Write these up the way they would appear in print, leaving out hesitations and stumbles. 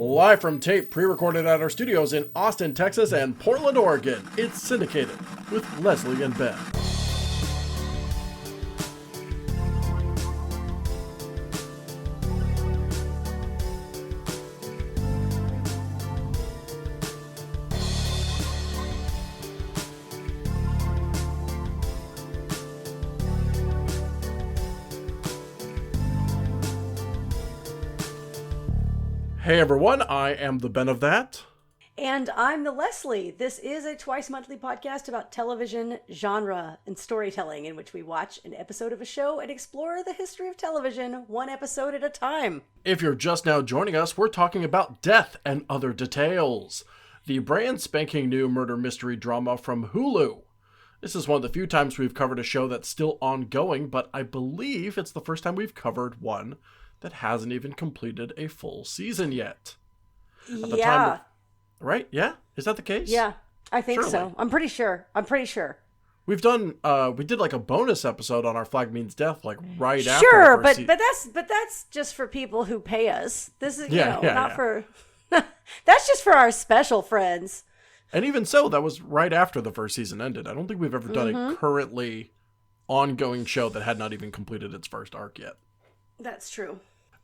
Live from tape, pre-recorded at our studios in Austin, Texas and Portland, Oregon, it's Syndicated with Lesley and Ben. Hey everyone, I am the Ben of that. And I'm the Lesley. This is a twice-monthly podcast about television genre and storytelling in which we watch an episode of a show and explore the history of television one episode at a time. If you're just now joining us, we're talking about Death and Other Details, the brand spanking new murder mystery drama from Hulu. This is one of the few times we've covered a show that's still ongoing, but I believe it's the first time we've covered one that hasn't even completed a full season yet. Right? Yeah? Is that the case? Yeah, I think so. I'm pretty sure. We've done, we did like a bonus episode on Our Flag Means Death, like right after. Sure, but that's just for people who pay us. This is, not for, that's just for our special friends. And even so, that was right after the first season ended. I don't think we've ever done a currently ongoing show that had not even completed its first arc yet. That's true.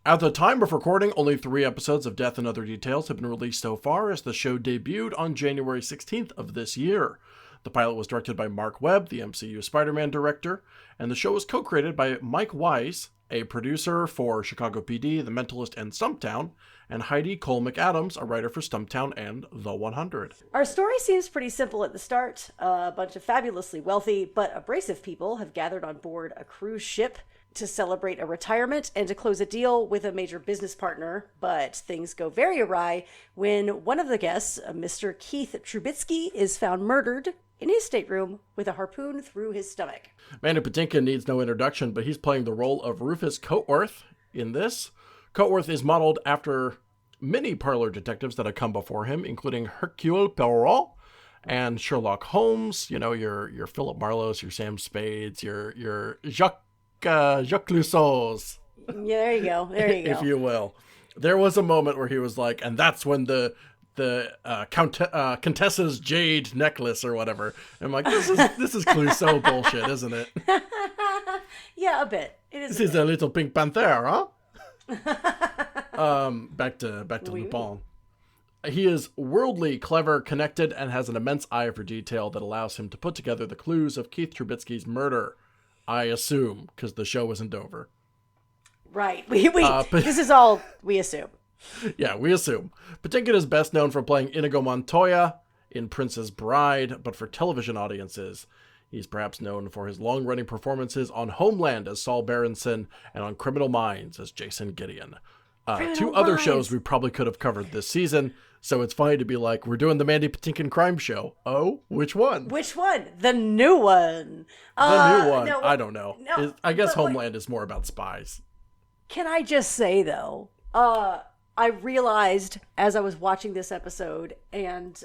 At the time of recording, only 3 episodes of Death and Other Details have been released so far, as the show debuted on January 16th of this year. The pilot was directed by Mark Webb, the MCU Spider-Man director, and the show was co-created by Mike Weiss, a producer for Chicago PD, The Mentalist, and Stumptown, and Heidi Cole McAdams, a writer for Stumptown and The 100. Our story seems pretty simple at the start. A bunch of fabulously wealthy but abrasive people have gathered on board a cruise ship to celebrate a retirement and to close a deal with a major business partner, but things go very awry when one of the guests, Mr. Keith Trubisky, is found murdered in his stateroom with a harpoon through his stomach. Mandy Patinkin needs no introduction, but he's playing the role of Rufus Coates in this. Coates is modeled after many parlor detectives that have come before him, including Hercule Poirot and Sherlock Holmes, your Philip Marlowe's, your Sam Spades, your Jacques Clouseau's. Yeah, there you go. If you will. There was a moment where he was like, and that's when the Countess's jade necklace or whatever. And I'm like, this is Clouseau bullshit, isn't it? Yeah, a bit. It is. This is a little Pink Panther, huh? Back to Lupin. He is worldly, clever, connected, and has an immense eye for detail that allows him to put together the clues of Keith Trubisky's murder. I assume, because the show isn't over. Right. This is all we assume. Yeah, we assume. Patinkin is best known for playing Inigo Montoya in Princess Bride, but for television audiences, he's perhaps known for his long-running performances on Homeland as Saul Berenson and on Criminal Minds as Jason Gideon. 2 other shows we probably could have covered this season, so it's funny to be like, we're doing the Mandy Patinkin crime show. Oh, which one? Which one? The new one. The new one. No, I don't know. No, I guess Homeland is more about spies. Can I just say, though, I realized as I was watching this episode, and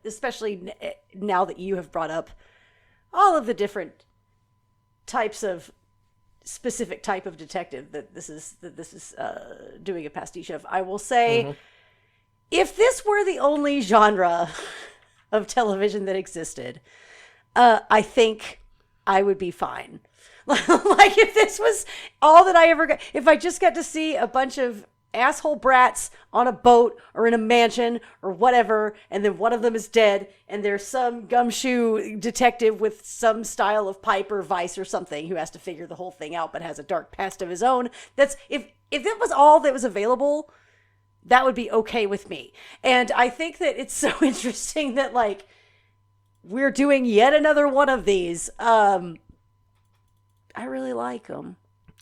especially now that you have brought up all of the different types of specific type of detective that this is doing a pastiche of, I will say, if this were the only genre of television that existed, I think I would be fine. Like, if this was all that I ever got, if I just got to see a bunch of asshole brats on a boat or in a mansion or whatever, and then one of them is dead, and there's some gumshoe detective with some style of pipe or vice or something who has to figure the whole thing out but has a dark past of his own. That's if that was all that was available, that would be okay with me. And I think that it's so interesting that, like, we're doing yet another one of these. I really like them.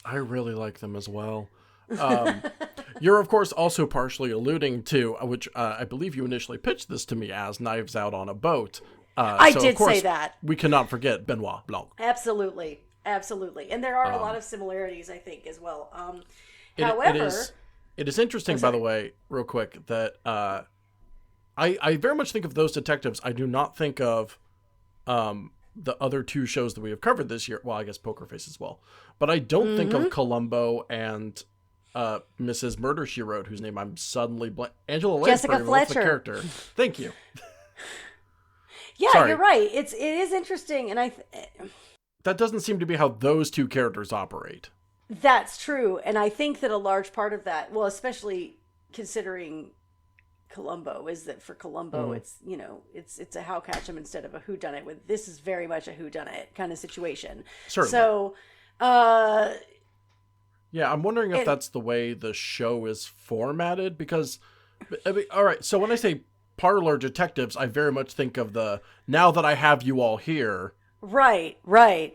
I really like them as well. You're, of course, also partially alluding to, which I believe you initially pitched this to me as, Knives Out on a Boat. I did say that. We cannot forget Benoit Blanc. Absolutely. And there are a lot of similarities, I think, as well. However... It is interesting, by the way, real quick, that I very much think of those detectives. I do not think of the other 2 shows that we have covered this year. Well, I guess Poker Face as well. But I don't think of Columbo and Mrs. Murder, She Wrote, whose name I'm suddenly Angela Jessica Lansbury was the Fletcher. character. Thank you. Yeah, Sorry. you're right. It is interesting, and that doesn't seem to be how those two characters operate. That's true, and I think that a large part of that, well, especially considering Columbo, is that for Columbo, it's it's a how catch 'em instead of a who done it. With this is very much a who done it kind of situation. Certainly. So, yeah, I'm wondering if that's the way the show is formatted, because, I mean, all right, so when I say parlor detectives, I very much think of the, now that I have you all here. Right.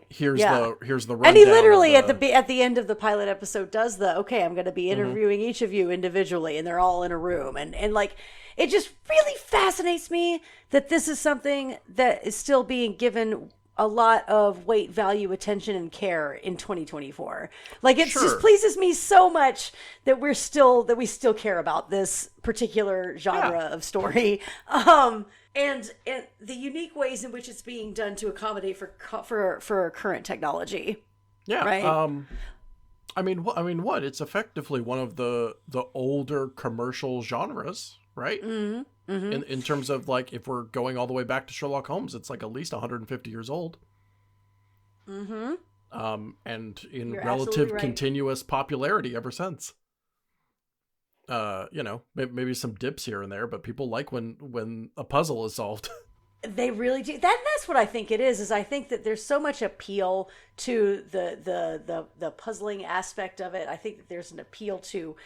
Here's the rundown. And he literally at the end of the pilot episode does okay, I'm going to be interviewing each of you individually, and they're all in a room, and like, it just really fascinates me that this is something that is still being given a lot of weight, value, attention, and care in 2024. Like, it just pleases me so much that we still care about this particular genre of story. And the unique ways in which it's being done to accommodate for current technology. Yeah. Right. I mean, what? It's effectively one of the older commercial genres, right? Mm-hmm. Mm-hmm. In terms of, like, if we're going all the way back to Sherlock Holmes, it's like at least 150 years old. Mm-hmm. And in You're relative right. continuous popularity ever since. Maybe some dips here and there, but people like when a puzzle is solved. They really do. That's what I think it is I think that there's so much appeal to the puzzling aspect of it. I think that there's an appeal to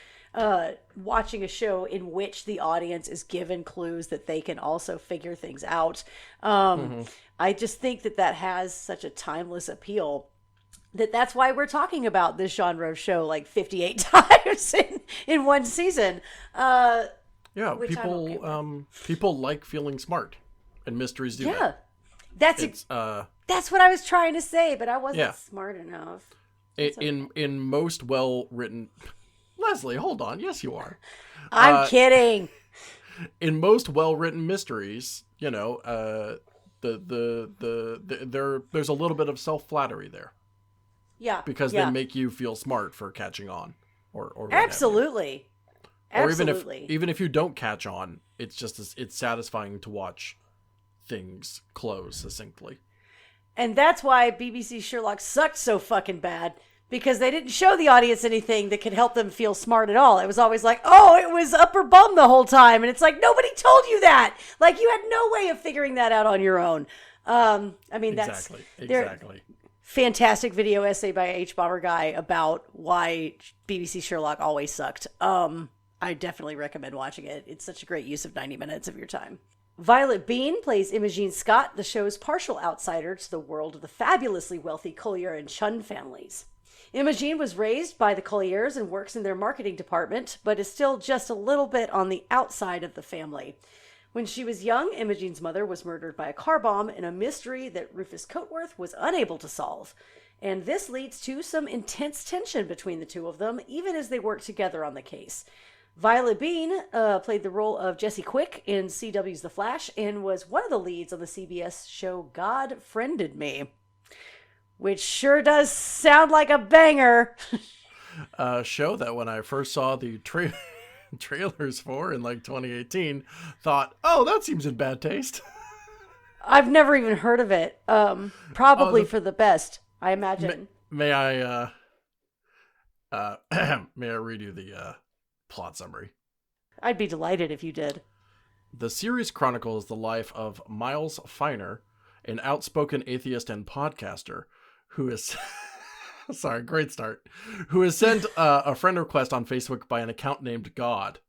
watching a show in which the audience is given clues that they can also figure things out. I just think that has such a timeless appeal that's why we're talking about this genre of show like 58 times in one season. People like feeling smart, and mysteries do that. That's what I was trying to say, but I wasn't smart enough. In most well-written... Leslie, hold on. Yes, you are. I'm kidding. In most well-written mysteries, there's a little bit of self-flattery there. Yeah. Because they make you feel smart for catching on. Or Absolutely. Or even if you don't catch on, it's satisfying to watch things close succinctly. And that's why BBC Sherlock sucked so fucking bad. Because they didn't show the audience anything that could help them feel smart at all. It was always like, oh, it was upper bum the whole time. And it's like, nobody told you that. Like, you had no way of figuring that out on your own. Exactly. Fantastic video essay by H. Bomber Guy about why BBC Sherlock always sucked. I definitely recommend watching it. It's such a great use of 90 minutes of your time. Violett Beane plays Imogene Scott, the show's partial outsider to the world of the fabulously wealthy Collier and Chun families. Imogene was raised by the Colliers and works in their marketing department, but is still just a little bit on the outside of the family. When she was young, Imogene's mother was murdered by a car bomb in a mystery that Rufus Coteworth was unable to solve. And this leads to some intense tension between the two of them, even as they work together on the case. Violett Beane played the role of Jessie Quick in CW's The Flash and was one of the leads on the CBS show God Friended Me. Which sure does sound like a banger. A show that when I first saw the trailers for in like 2018, thought, oh, that seems in bad taste. I've never even heard of it. Probably for the best, I imagine. May I read you the plot summary? I'd be delighted if you did. The series chronicles the life of Miles Feiner, an outspoken atheist and podcaster, who is great start, who has sent a friend request on Facebook by an account named God.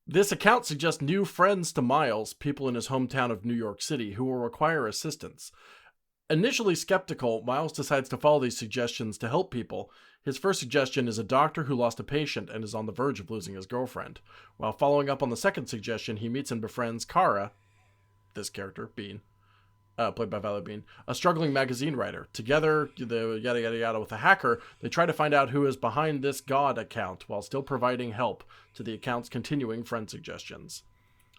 This account suggests new friends to Miles, people in his hometown of New York City, who will require assistance. Initially skeptical, Miles decides to follow these suggestions to help people. His first suggestion is a doctor who lost a patient and is on the verge of losing his girlfriend. While following up on the second suggestion, he meets and befriends Kara, this character, Beane, played by Violett Beane, a struggling magazine writer. Together, the yada yada yada with a hacker, they try to find out who is behind this God account while still providing help to the account's continuing friend suggestions.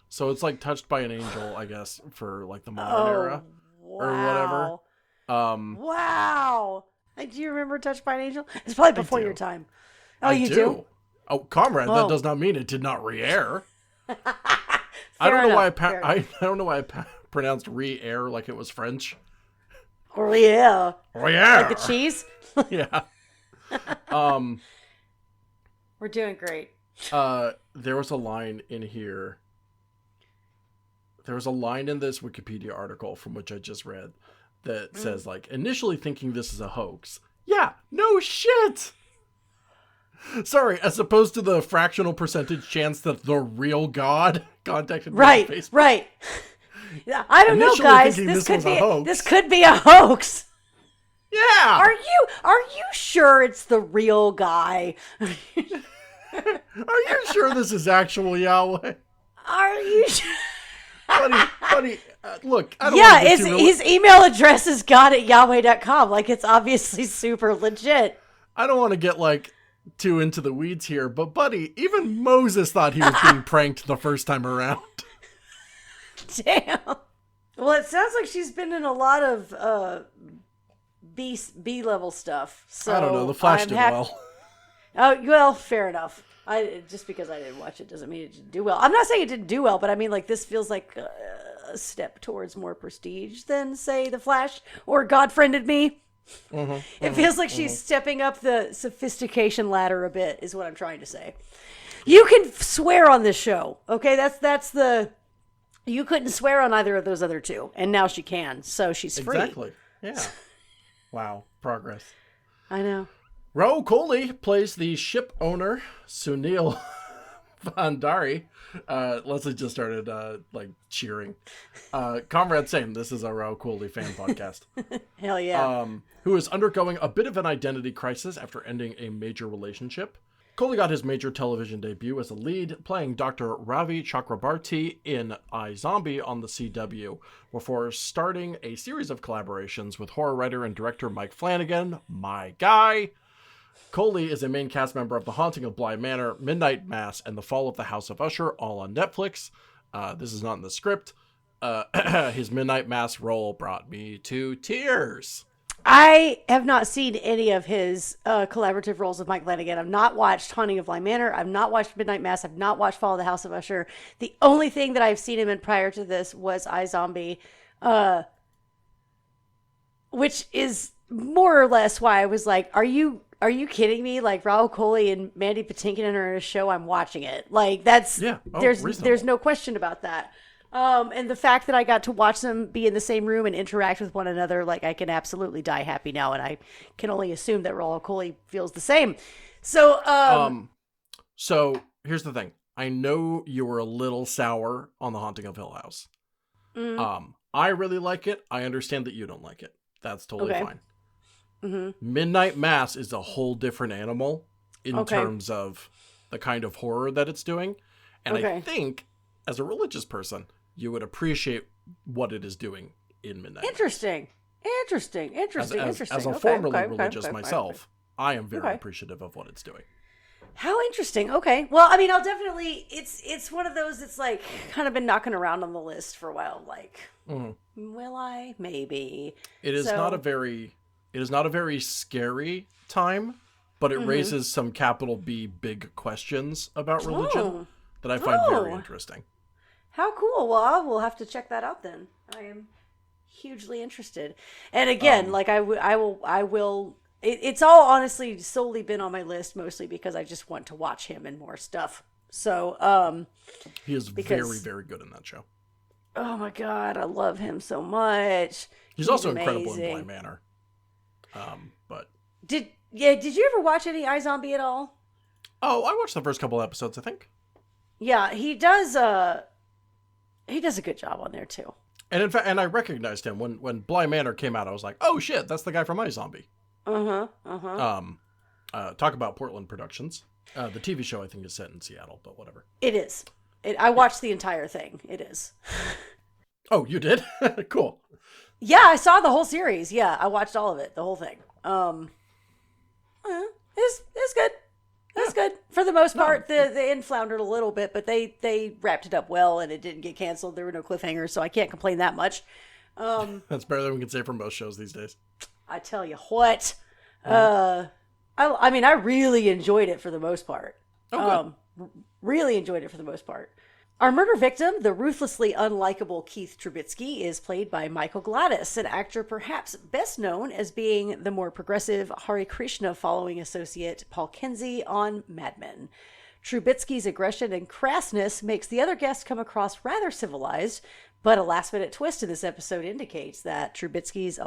So it's like Touched by an Angel, I guess, for like the modern era or whatever. Wow. Do you remember Touched by an Angel? It's probably before your time. Oh, you do? Oh, comrade, Oh. that does not mean it did not re-air. I Fair don't know enough, why I don't know why I pronounced re-air like it was French. Oh, yeah. Oh yeah. Like the cheese? Yeah. We're doing great. There was a line in here. There was a line in this Wikipedia article from which I just read that says, like, initially thinking this is a hoax. Yeah, no shit! Sorry, as opposed to the fractional percentage chance that the real God contacted me on Facebook. Right. I don't know, Initially guys. thinking this was a hoax. This could be a hoax. Yeah! Are you sure it's the real guy? Are you sure this is actual Yahweh? Are you sure? Buddy, look, I don't Yeah, want to get his email address is god@yahweh.com. Like, it's obviously super legit. I don't want to get, like, too into the weeds here, but buddy, even Moses thought he was being pranked the first time around. Damn. Well, it sounds like she's been in a lot of B-level stuff. So I don't know, the Flash did well. Oh, well, fair enough. Just because I didn't watch it doesn't mean it didn't do well. I'm not saying it didn't do well, but I mean, like, this feels like a step towards more prestige than, say, The Flash or God Friended Me. It feels like she's stepping up the sophistication ladder a bit, is what I'm trying to say. You can swear on this show, okay? That's the... You couldn't swear on either of those other two, and now she can, so she's free. Exactly, yeah. Wow, progress. I know. Raul Coley plays the ship owner, Sunil Bhandari. Lesley just started, cheering. Comrade, same. This is a Raul Coley fan podcast. Hell yeah. Who is undergoing a bit of an identity crisis after ending a major relationship. Coley got his major television debut as a lead, playing Dr. Ravi Chakrabarti in iZombie on the CW, before starting a series of collaborations with horror writer and director Mike Flanagan, my guy. Coley is a main cast member of The Haunting of Bly Manor, Midnight Mass, and The Fall of the House of Usher, all on Netflix. This is not in the script. His Midnight Mass role brought me to tears. I have not seen any of his collaborative roles with Mike Flanagan. I've not watched Haunting of Bly Manor. I've not watched Midnight Mass. I've not watched Fall of the House of Usher. The only thing that I've seen him in prior to this was iZombie, which is more or less why I was like, are you kidding me? Like, Raul Coley and Mandy Patinkin are in a show, I'm watching it. Like, that's, there's no question about that. And the fact that I got to watch them be in the same room and interact with one another, like, I can absolutely die happy now, and I can only assume that Raul Coley feels the same. So, so here's the thing. I know you were a little sour on The Haunting of Hill House. I really like it. I understand that you don't like it. That's totally fine. Midnight Mass is a whole different animal in terms of the kind of horror that it's doing. And I think, as a religious person, you would appreciate what it is doing in Midnight Mass. Interesting. As a formerly religious myself, I am very appreciative of what it's doing. How interesting. Okay. Well, I mean, I'll definitely, it's one of those that's like kind of been knocking around on the list for a while. Like, will I? Maybe. It is not a very scary time, but it raises some capital B big questions about religion that I find very interesting. How cool. Well, I will have to check that out then. I am hugely interested. And again, like I will, it's all honestly solely been on my list, mostly because I just want to watch him and more stuff. So, he is very, very good in that show. Oh my God. I love him so much. He's also incredible in Bly Manor. But did you ever watch any iZombie at all? Oh, I watched the first couple episodes, I think. Yeah, he does a good job on there too. And in fact, I recognized him when Bly Manor came out. I was like, oh shit, that's the guy from iZombie. Talk about Portland productions. The TV show I think is set in Seattle, but whatever. It is. I watched the entire thing. It is. Oh, you did? Cool. Yeah, I saw the whole series. Yeah, I watched all of it, the whole thing. It's good. It's good for the most part. The end floundered a little bit, but they wrapped it up well, and it didn't get canceled. There were no cliffhangers, so I can't complain that much. That's better than we can say for most shows these days. I tell you what. I mean, I really enjoyed it for the most part. Oh, Really enjoyed it for the most part. Our murder victim, the ruthlessly unlikable Keith Trubisky, is played by Michael Gladys, an actor perhaps best known as being the more progressive Hare Krishna following associate Paul Kinsey on Mad Men. Trubisky's aggression and crassness makes the other guests come across rather civilized, but a last-minute twist in this episode indicates that Trubisky's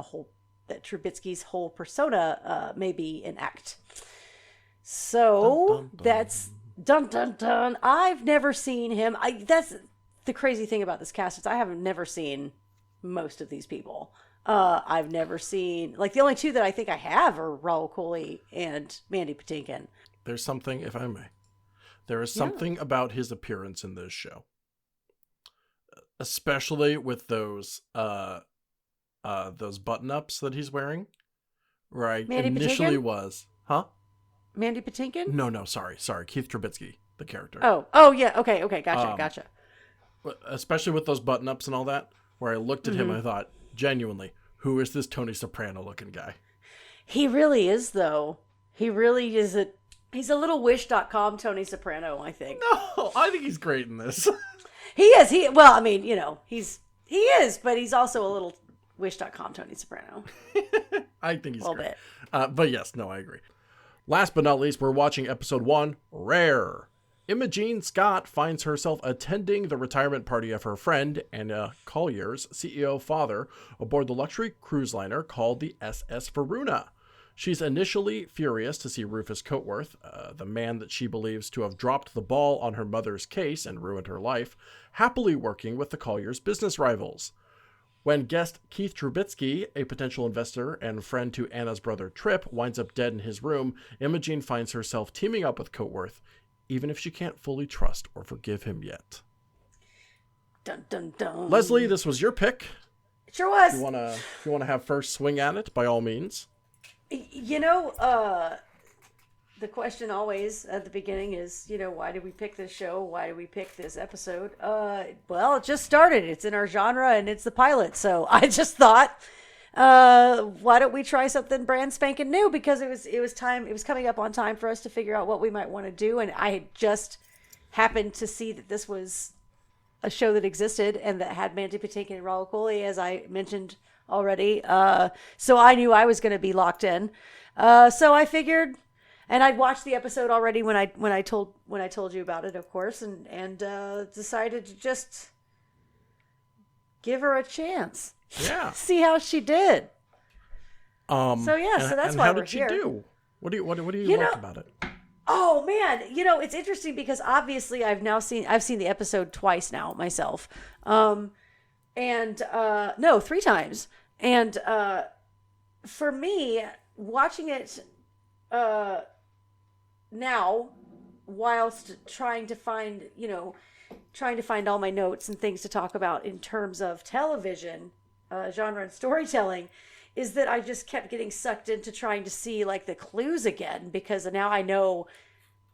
whole persona may be an act. So Dun, dun, dun. that's dun dun dun. I've never seen him. That's the crazy thing about this cast is I have never seen most of these people. I've never seen like the only two that I think I have are Raul Coley and Mandy Patinkin. There's something, if I may, there is something about his appearance in this show, especially with those button-ups that he's wearing. Right, Mandy initially Patinkin? was, huh? Mandy Patinkin? No, sorry, Keith Trubisky, the character. Oh yeah, okay, gotcha. Especially with those button-ups and all that, where I looked at him, I thought, genuinely, who is this Tony Soprano-looking guy? He really is, though. He really is he's a little Wish.com Tony Soprano, I think. No, I think he's great in this. He is. Well, I mean, he is, but he's also a little Wish.com Tony Soprano. I think he's A little great. bit. But yes, no, I agree. Last but not least, we're watching episode 1, Rare. Imogene Scott finds herself attending the retirement party of her friend, Anna Collier's CEO father, aboard the luxury cruise liner called the SS Varuna. She's initially furious to see Rufus Coatworth, the man that she believes to have dropped the ball on her mother's case and ruined her life, happily working with the Colliers' business rivals. When guest Keith Trubisky, a potential investor and friend to Anna's brother Trip, winds up dead in his room, Imogene finds herself teaming up with Coatworth, even if she can't fully trust or forgive him yet. Dun dun dun. Lesley, this was your pick. It sure was. If you wanna have first swing at it, by all means. The question always at the beginning is, why did we pick this show? Why did we pick this episode? Well, it just started. It's in our genre and it's the pilot. So I just thought, why don't we try something brand spanking new? Because it was coming up on time for us to figure out what we might want to do. And I had just happened to see that this was a show that existed and that had Mandy Patinkin and Raul Coley, as I mentioned already. So I knew I was going to be locked in. So I figured, and I'd watched the episode already when I told you about it, of course, and decided to just give her a chance. Yeah. See how she did. So that's why how we're did she here. do? What do you like about it? Oh man, it's interesting because obviously I've seen the episode twice now myself. No, 3 times. And for me, watching it now, whilst trying to find all my notes and things to talk about in terms of television, genre and storytelling, is that I just kept getting sucked into trying to see like the clues again, because now I know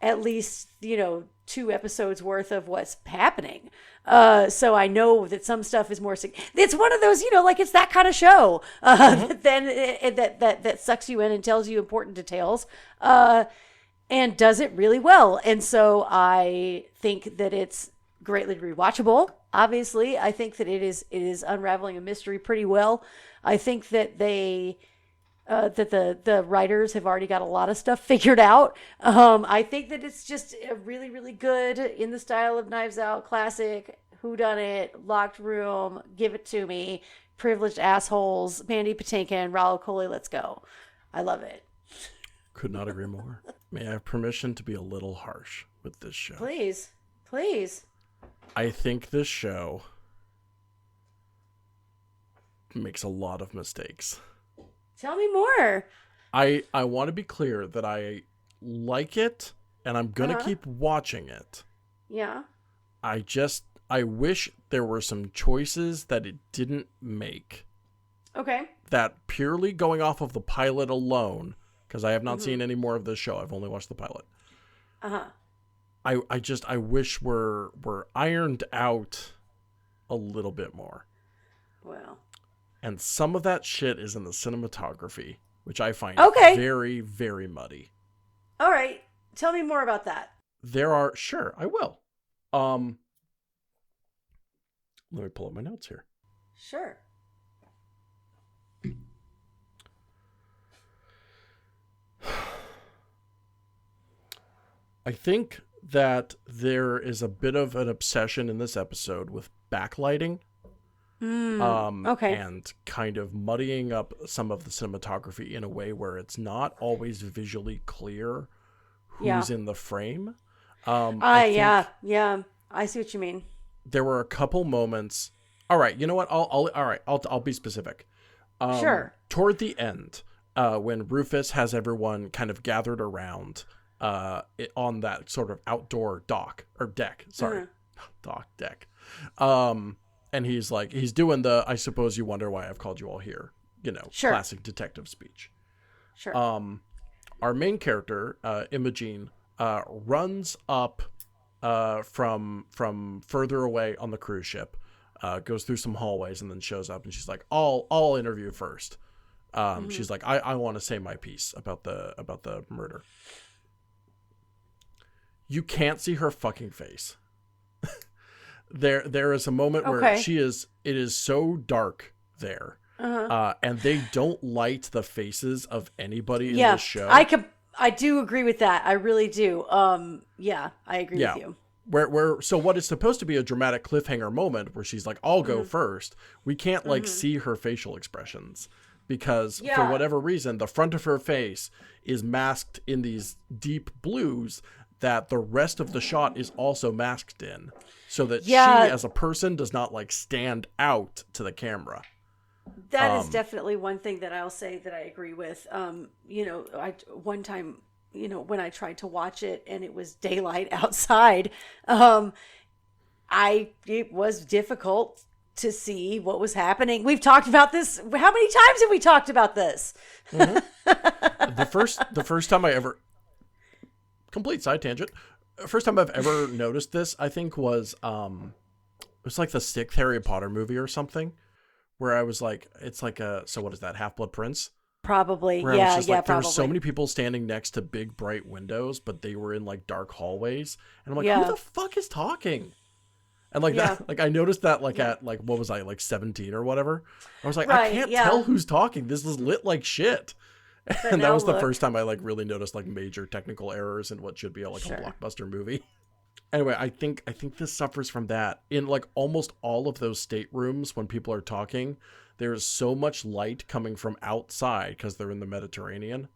at least, 2 episodes worth of what's happening. So I know that some stuff is more, it's one of those, like it's that kind of show, that sucks you in and tells you important details, and does it really well. And so I think that it's greatly rewatchable. Obviously, I think that it is unraveling a mystery pretty well. I think that that the writers have already got a lot of stuff figured out. I think that it's just a really, really good, in the style of Knives Out, classic whodunit, locked room, give it to me, privileged assholes, Mandy Patinkin, Raul Coley, let's go. I love it. Could not agree more. May I have permission to be a little harsh with this show? Please. I think this show makes a lot of mistakes. Tell me more. I want to be clear that I like it and I'm going to keep watching it. Yeah. I wish there were some choices that it didn't make. Okay. That purely going off of the pilot alone, because I have not seen any more of this show. I've only watched the pilot. I wish we're ironed out a little bit more. Well. And some of that shit is in the cinematography, which I find okay. very, very muddy. All right. Tell me more about that. Sure, I will. Let me pull up my notes here. Sure. I think that there is a bit of an obsession in this episode with backlighting. Okay. And kind of muddying up some of the cinematography in a way where it's not always visually clear who's in the frame. Yeah. I see what you mean. There were a couple moments. All right, you know what? I'll be specific. Sure. Toward the end, when Rufus has everyone kind of gathered around on that sort of outdoor deck. Sorry, deck. And he's doing I suppose you wonder why I've called you all here. Sure. Classic detective speech. Sure. Our main character, Imogene, runs up from further away on the cruise ship, goes through some hallways and then shows up and she's like, I'll interview first. She's like, I want to say my piece about the murder. You can't see her fucking face. There is a moment where it is so dark there. And they don't light the faces of anybody in the show. I do agree with that. I really do. I agree with you. So what is supposed to be a dramatic cliffhanger moment where she's like, I'll go first. We can't see her facial expressions because for whatever reason, the front of her face is masked in these deep blues that the rest of the shot is also masked in, so that she as a person does not stand out to the camera. That is definitely one thing that I'll say that I agree with. One time, when I tried to watch it and it was daylight outside, it was difficult to see what was happening. We've talked about this. How many times have we talked about this? Mm-hmm. The first time I ever, complete side tangent. First time I've ever noticed this, I think was it was like the 6th Harry Potter movie or something, where I was like, it's like so what is that, Half-Blood Prince? Probably. Where Yeah, I was just probably. There were so many people standing next to big bright windows, but they were in dark hallways, and I'm like, who the fuck is talking? And that, I noticed that at what was I, 17 or whatever? I was like, I can't tell who's talking. This is lit like shit. And that was the first time I really noticed major technical errors in what should be a blockbuster movie. Anyway, I think this suffers from that. In almost all of those staterooms when people are talking, there's so much light coming from outside because they're in the Mediterranean.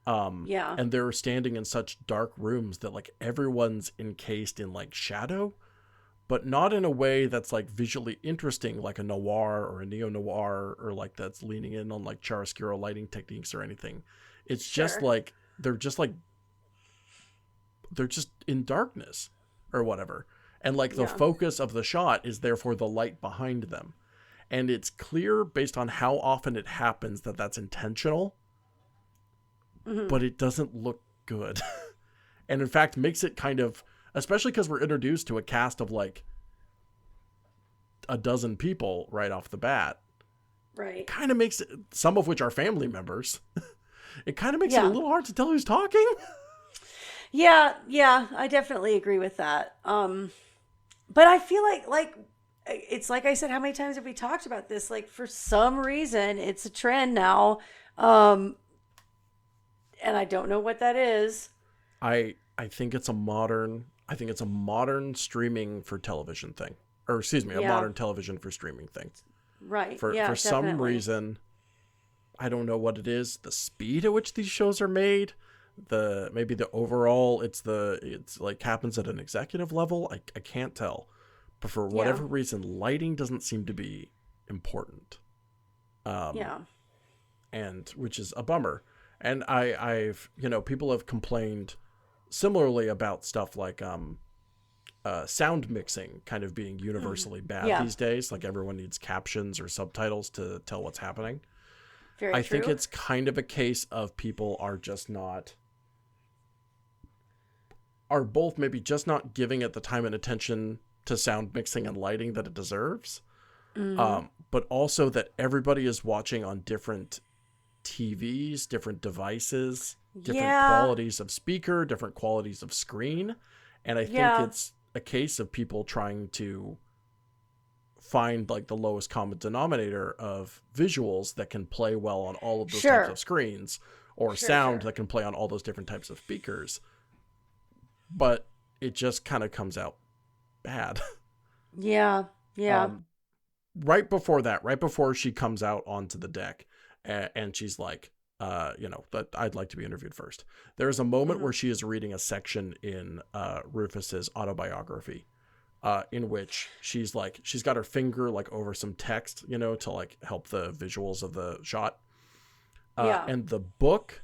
And they're standing in such dark rooms that everyone's encased in shadow, but not in a way that's visually interesting, like a noir or a neo-noir, or that's leaning in on chiaroscuro lighting techniques or anything. It's just they're just in darkness or whatever. And the focus of the shot is therefore the light behind them. And it's clear based on how often it happens that that's intentional, but it doesn't look good. And in fact makes it kind of, especially because we're introduced to a cast of a dozen people right off the bat. Right. It kind of makes it, some of which are family members. It kind of makes it a little hard to tell who's talking. Yeah, I definitely agree with that. But I feel like it's like I said, how many times have we talked about this? For some reason, it's a trend now. And I don't know what that is. I think it's a modern streaming for television thing. Or excuse me, a modern television for streaming thing. Right. For some reason, I don't know what it is. The speed at which these shows are made, maybe the overall, it's happens at an executive level. I can't tell, but for whatever reason, lighting doesn't seem to be important. And which is a bummer. And I've people have complained similarly about stuff like sound mixing kind of being universally bad these days. Everyone needs captions or subtitles to tell what's happening. I think it's kind of a case of people are both maybe just not giving it the time and attention to sound mixing and lighting that it deserves. But also that everybody is watching on different TVs, different devices. different qualities of speaker, different qualities of screen. And I think it's a case of people trying to find like the lowest common denominator of visuals that can play well on all of those types of screens, or sound that can play on all those different types of speakers. But it just kind of comes out bad. Yeah. Right before she comes out onto the deck and she's like, that I'd like to be interviewed first. There's a moment where she is reading a section in Rufus's autobiography, in which she's got her finger like over some text, to like help the visuals of the shot. And the book,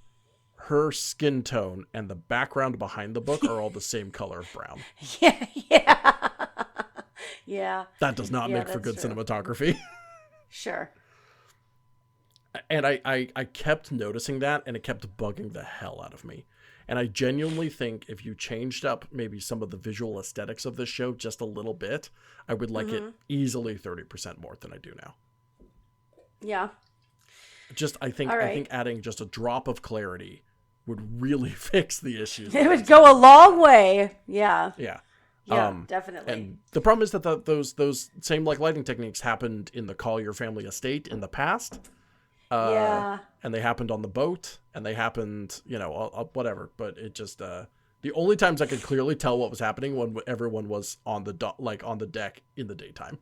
her skin tone and the background behind the book are all the same color of brown. Yeah. That does not make for good cinematography. Sure. And I kept noticing that, and it kept bugging the hell out of me. And I genuinely think if you changed up maybe some of the visual aesthetics of this show just a little bit, I would like it easily 30% more than I do now. Yeah. I think adding just a drop of clarity would really fix the issues. It would go a long way. Yeah. Yeah. Yeah, definitely. And the problem is that those same like lighting techniques happened in the Collier family estate in the past. And they happened on the boat, and they happened, whatever. But it just the only times I could clearly tell what was happening when everyone was on the on the deck in the daytime.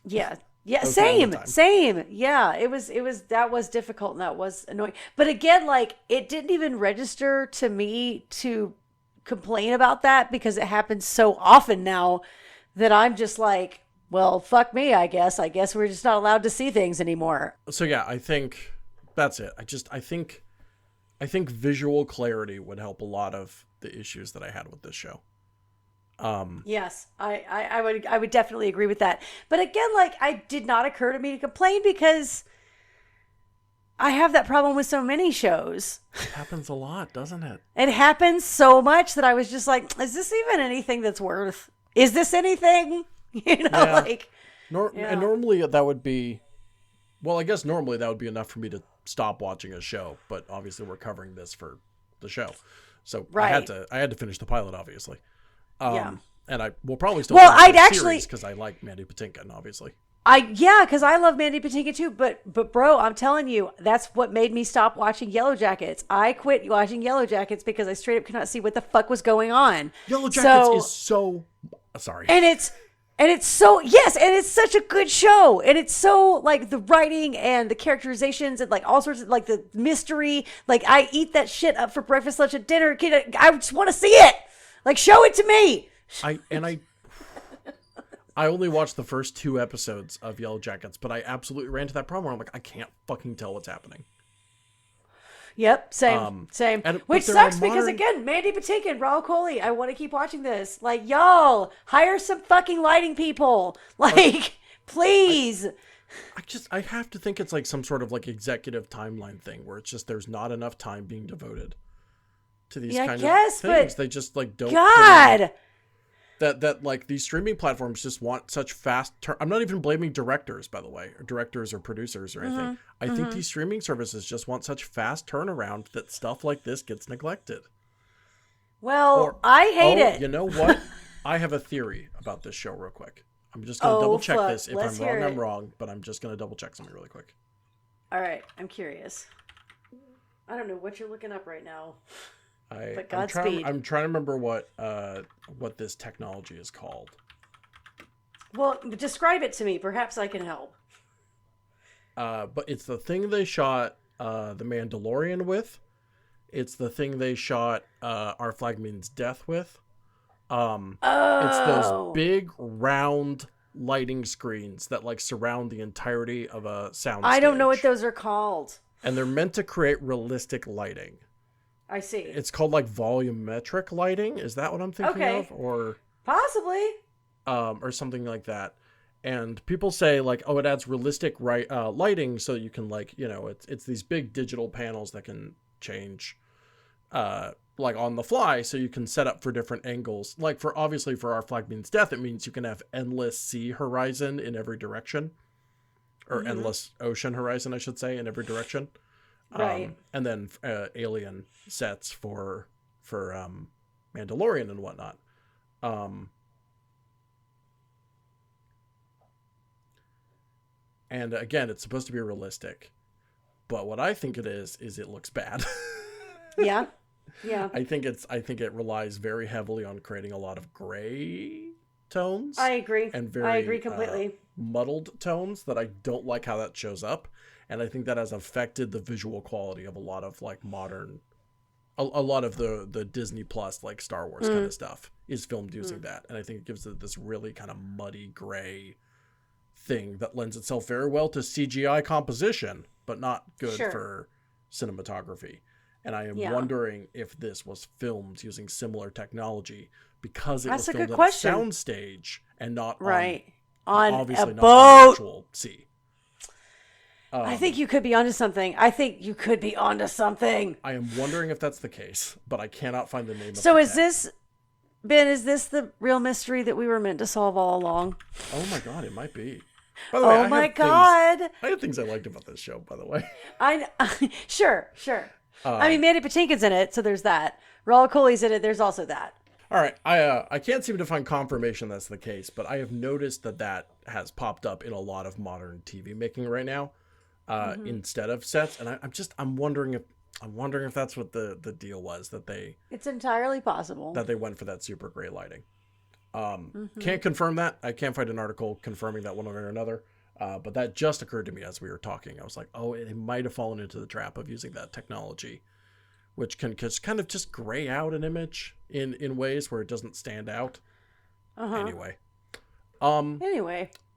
Yeah. Yeah, same. Yeah, it was that was difficult and that was annoying. But again, like it didn't even register to me to complain about that because it happens so often now that I'm just like, well, fuck me, I guess we're just not allowed to see things anymore. So yeah, I think that's it. I think visual clarity would help a lot of the issues that I had with this show. Yes, I would definitely agree with that. But again, like it did not occur to me to complain because I have that problem with so many shows. It happens a lot, doesn't it? It happens so much that I was just like, is this even anything that's worth? Is this anything? And normally that would be, well, I guess normally that would be enough for me to stop watching a show. But obviously we're covering this for the show. So I had to finish the pilot, obviously. And I will probably still because I like Mandy Patinkin, obviously. Because I love Mandy Patinkin too, but bro, I'm telling you, that's what made me stop watching Yellow Jackets. I quit watching Yellow Jackets because I straight up could not see what the fuck was going on. Yellow Jackets is so sorry. And it's so, yes, and it's such a good show. And it's so, like, the writing and the characterizations and, like, all sorts of, like, the mystery. Like, I eat that shit up for breakfast, lunch, and dinner. I just want to see it. Like, show it to me. I only watched the first 2 episodes of Yellow Jackets, but I absolutely ran into that problem where I'm like, I can't fucking tell what's happening. Yep, same. Which sucks because, again, Mandy Patinkin, Raul Coley, I want to keep watching this. Like, y'all, hire some fucking lighting people. Like, please. I have to think it's like some sort of like executive timeline thing where it's just there's not enough time being devoted to these kind of things. But they just like don't. God. That like these streaming platforms just want such fast I'm not even blaming directors, by the way, or directors or producers or anything. I think these streaming services just want such fast turnaround that stuff like this gets neglected. Well, I hate it. You know what? I have a theory about this show real quick. I'm just going to double check this. If I'm wrong, I'm wrong, but I'm just going to double check something really quick. All right. I'm curious. I don't know what you're looking up right now. But Godspeed. I'm trying to remember what this technology is called. Well, describe it to me. Perhaps I can help. But it's the thing they shot The Mandalorian with. It's the thing they shot Our Flag Means Death with. It's those big round lighting screens that like surround the entirety of a sound stage. I don't know what those are called. And they're meant to create realistic lighting. I see. It's called like volumetric lighting. Is that what I'm thinking of? Or possibly. Or something like that. And people say like, oh, it adds realistic lighting so you can like, it's these big digital panels that can change like on the fly, so you can set up for different angles. Like obviously for Our Flag Means Death, it means you can have endless sea horizon in every direction. Or endless ocean horizon, I should say, in every direction. Right. And then alien sets for Mandalorian and whatnot. And again, it's supposed to be realistic, but what I think it is it looks bad. Yeah. Yeah. I think it relies very heavily on creating a lot of gray tones. I agree. And I agree completely. Muddled tones that I don't like how that shows up, and I think that has affected the visual quality of a lot of like modern, a lot of the Disney Plus like Star Wars kind of stuff is filmed using that, and I think it gives it this really kind of muddy gray thing that lends itself very well to CGI composition, but not good for cinematography. And I am wondering if this was filmed using similar technology because it was filmed at a soundstage and not on obviously a boat. Not on actual sea. I think you could be onto something. I am wondering if that's the case, but I cannot find the name. So is this, Ben, is this the real mystery that we were meant to solve all along? Oh my God, it might be. By the way, I have things I liked about this show, by the way. Sure. I mean, Mandy Patinkin's in it, so there's that. Raul Coley's in it, there's also that. All right, I can't seem to find confirmation that's the case, but I have noticed that has popped up in a lot of modern TV making right now, instead of sets, and I'm wondering if that's what the deal was, that they. It's entirely possible that they went for that super gray lighting. Can't confirm that. I can't find an article confirming that one way or another. But that just occurred to me as we were talking. I was like, oh, it might have fallen into the trap of using that technology, which can just kind of just gray out an image in ways where it doesn't stand out. Anyway,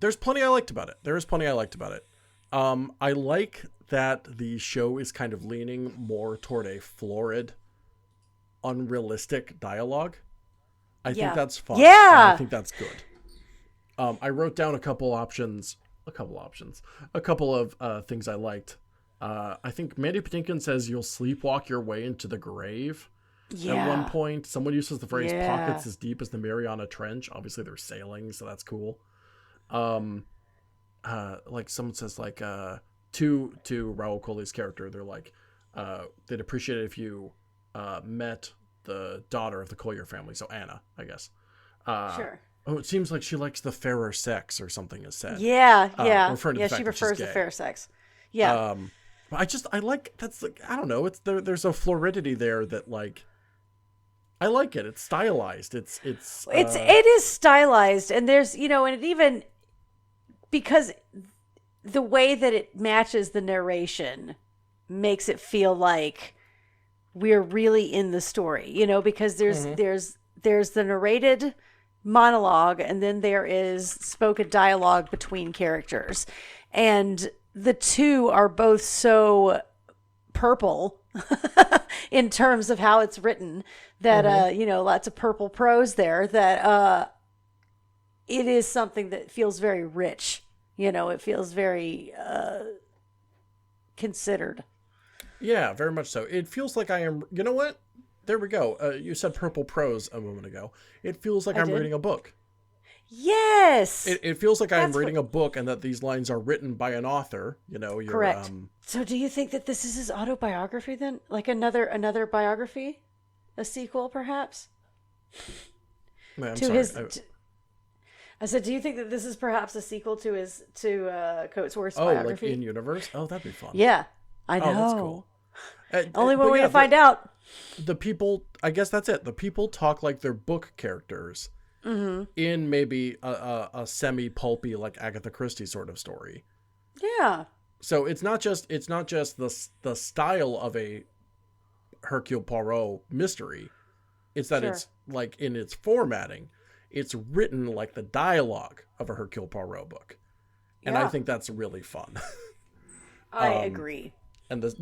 there's plenty I liked about it. I like that the show is kind of leaning more toward a florid, unrealistic dialogue. I think that's fun. Yeah. I think that's good. I wrote down a couple of things I liked. I think Mandy Patinkin says you'll sleepwalk your way into the grave. At one point, someone uses the phrase pockets as deep as the Mariana Trench. Obviously they're sailing, so that's cool. Like someone says like, to Raul Coley's character, they're like, they'd appreciate it if you, met the daughter of the Collier family. So Anna, I guess. Sure. Oh, it seems like she likes the fairer sex or something is said. Yeah. She prefers the fairer sex. Yeah. I like, that's like, I don't know. It's there's a floridity there that like, I like it. It's stylized. It is stylized. And there's, and it even, because the way that it matches the narration makes it feel like we're really in the story, because there's the narrated monologue and then there is spoken dialogue between characters, and the two are both so purple in terms of how it's written that lots of purple prose there, that it is something that feels very rich. It feels very considered. Yeah, very much so. It feels like I am, you know what? There we go. You said purple prose a moment ago. It feels like I'm reading a book. Yes. It feels like I'm reading a book and that these lines are written by an author. Correct. So do you think that this is his autobiography then? Like another biography? A sequel, perhaps? I'm sorry. I said, do you think that this is perhaps a sequel to Coatsworth's biography? Like in universe? Oh, that'd be fun. Yeah, I know. Oh, that's cool. Only one way to find out. The people, I guess that's it. The people talk like they're book characters in maybe a semi-pulpy, like Agatha Christie sort of story. Yeah. So it's not just the style of a Hercule Poirot mystery. It's that it's like in its formatting, it's written like the dialogue of a Hercule Poirot book. And I think that's really fun. I agree. And there's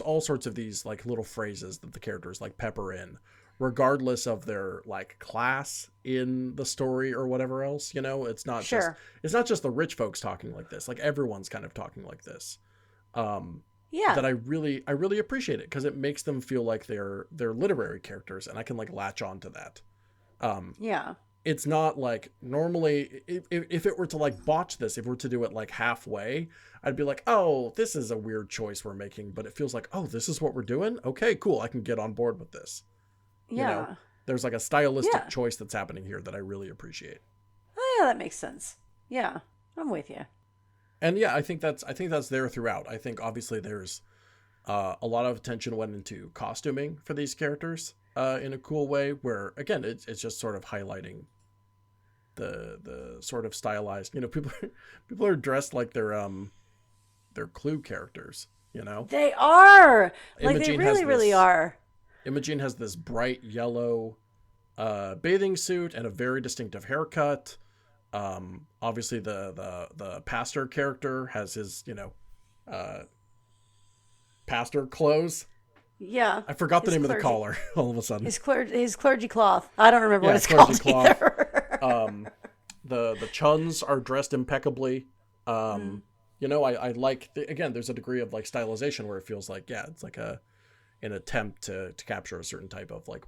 all sorts of these like little phrases that the characters like pepper in, regardless of their like class in the story or whatever else. It's not just the rich folks talking like this. Like everyone's kind of talking like this. That I really appreciate it because it makes them feel like they're literary characters, and I can like latch on to that. it's not like normally if it were to like botch this, if we were to do it like halfway, I'd be like, oh, this is a weird choice we're making, but it feels like, oh, this is what we're doing. Okay, cool. I can get on board with this. Yeah. You know, there's like a stylistic choice that's happening here that I really appreciate. Oh yeah, that makes sense. Yeah, I'm with you. And yeah, I think that's there throughout. I think obviously there's a lot of attention went into costuming for these characters in a cool way, where again it's just sort of highlighting the sort of stylized, you know, people are dressed like they're Clue characters, you know. They are. Like Imogene they really are. Imogen has this bright yellow bathing suit and a very distinctive haircut. Obviously the pastor character has his, you know, pastor clothes. Yeah. I forgot the name of the collar all of a sudden. His clergy cloth. I don't remember what it's called either. The Chuns are dressed impeccably. You know, I like, again, there's a degree of like stylization where it feels like, yeah, it's like an attempt to capture a certain type of like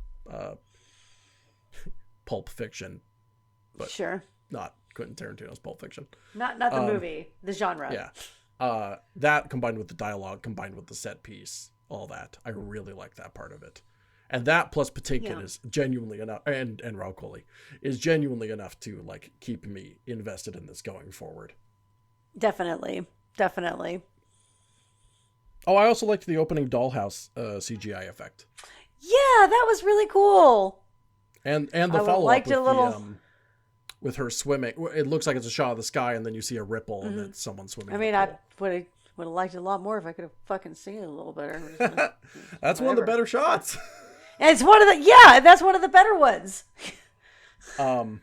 pulp fiction, but sure, not Quentin Tarantino's Pulp Fiction. Not the movie, the genre. Yeah. That combined with the dialogue, combined with the set piece, all that. I really like that part of it. And that plus Patinkin is genuinely enough, and Raul Coley is genuinely enough to like keep me invested in this going forward. Definitely. Oh, I also liked the opening dollhouse CGI effect. Yeah, that was really cool. And the follow-up with with her swimming. It looks like it's a shot of the sky, and then you see a ripple, and it's someone swimming. I mean, I would have liked it a lot more if I could have fucking seen it a little better. That's one of the better shots. And it's that's one of the better ones. I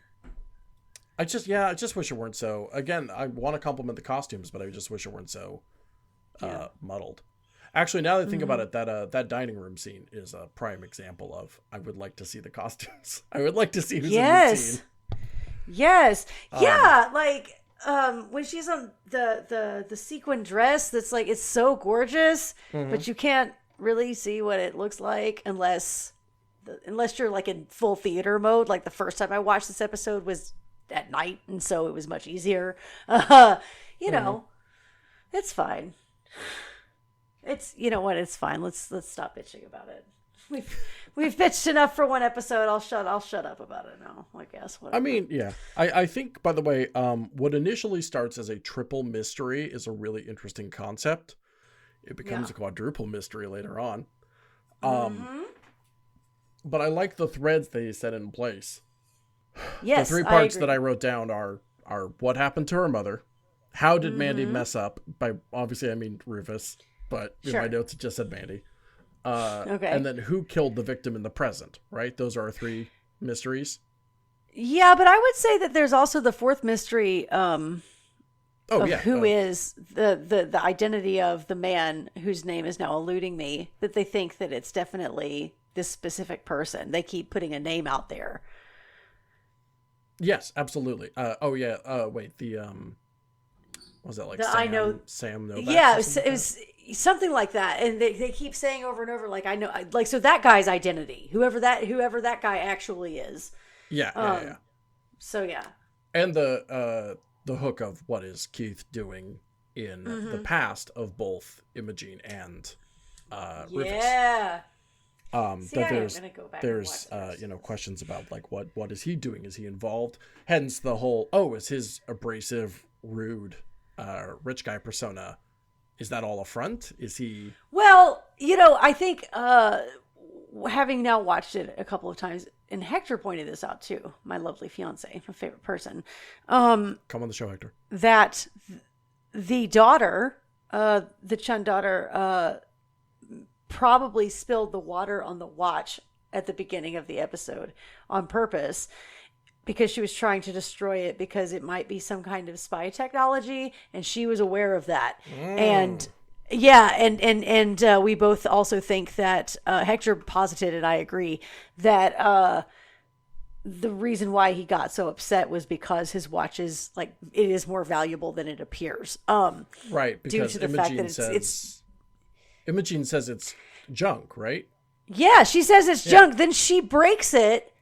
just wish it weren't so. Again, I want to compliment the costumes, but I just wish it weren't so muddled. Actually, now that I think about it, that dining room scene is a prime example of I would like to see the costumes. I would like to see who's in the scene. Yes. Yeah, like when she's on the sequin dress that's like it's so gorgeous, but you can't really see what it looks like unless you're like in full theater mode. Like the first time I watched this episode was at night, and so it was much easier. You know, it's fine. It's, you know what, it's fine. Let's stop bitching about it. We've bitched enough for one episode. I'll shut up about it now, I guess. Whatever. I mean, yeah. I think, by the way, what initially starts as a triple mystery is a really interesting concept. It becomes a quadruple mystery later on. But I like the threads they set in place. Yes, the three parts that I wrote down are what happened to her mother, how did Mandy mess up, by obviously I mean Rufus, but in my notes it just said Mandy. And then who killed the victim in the present, right? Those are our three mysteries. Yeah, but I would say that there's also the fourth mystery who is the identity of the man whose name is now eluding me, that they think that it's definitely this specific person. They keep putting a name out there. Yes, absolutely. Wait, the was that like Sam Novak? Yeah, it was something like that, and they keep saying over and over, like, I know, like, so that guy's identity, whoever that guy actually is. Yeah. So yeah, and the hook of what is Keith doing in the past of both Imogene and Rufus. Yeah. There's questions about like what is he doing? Is he involved? Hence the whole is his abrasive, rude, rich guy persona, is that all a front? Is he? Well, I think having now watched it a couple of times, and Hector pointed this out too, my lovely fiance, my favorite person. Come on the show, Hector. That the daughter, the Chun daughter, probably spilled the water on the watch at the beginning of the episode on purpose, because she was trying to destroy it because it might be some kind of spy technology, and she was aware of that. And we both also think that Hector posited, and I agree, that the reason why he got so upset was because his watch is like, it is more valuable than it appears. Right, because due to the fact that Imogene says it's junk, right? Yeah, she says it's junk. Then she breaks it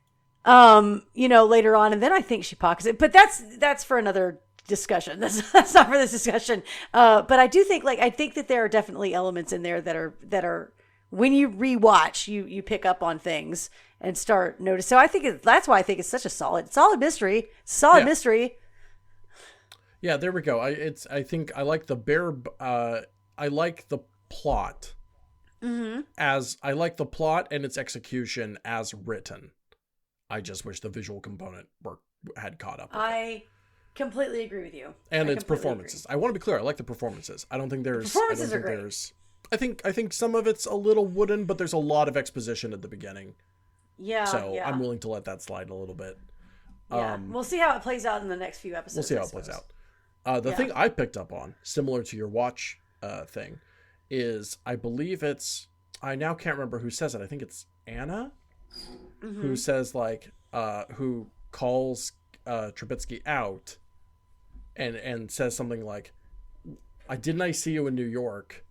later on, and then I think she pockets it. But that's for another discussion. That's not for this discussion. But I do think I think that there are definitely elements in there that are when you rewatch, you pick up on things and start noticing. So I think that's why I think it's such a solid mystery. Solid mystery. Yeah, there we go. I think I like I like the plot. Mm-hmm. I like the plot and its execution as written. I just wish the visual component had caught up with I completely agree with you. And its performances. Agree. I want to be clear. I like the performances. I don't think there's... Performances are great. I think some of it's a little wooden, but there's a lot of exposition at the beginning. Yeah. So I'm willing to let that slide a little bit. Yeah. We'll see how it plays out in the next few episodes. We'll see how it plays out. The thing I picked up on, similar to your watch thing, is I believe it's... I now can't remember who says it. I think it's Anna, who says, who calls Trubisky out and says something like, didn't I see you in New York?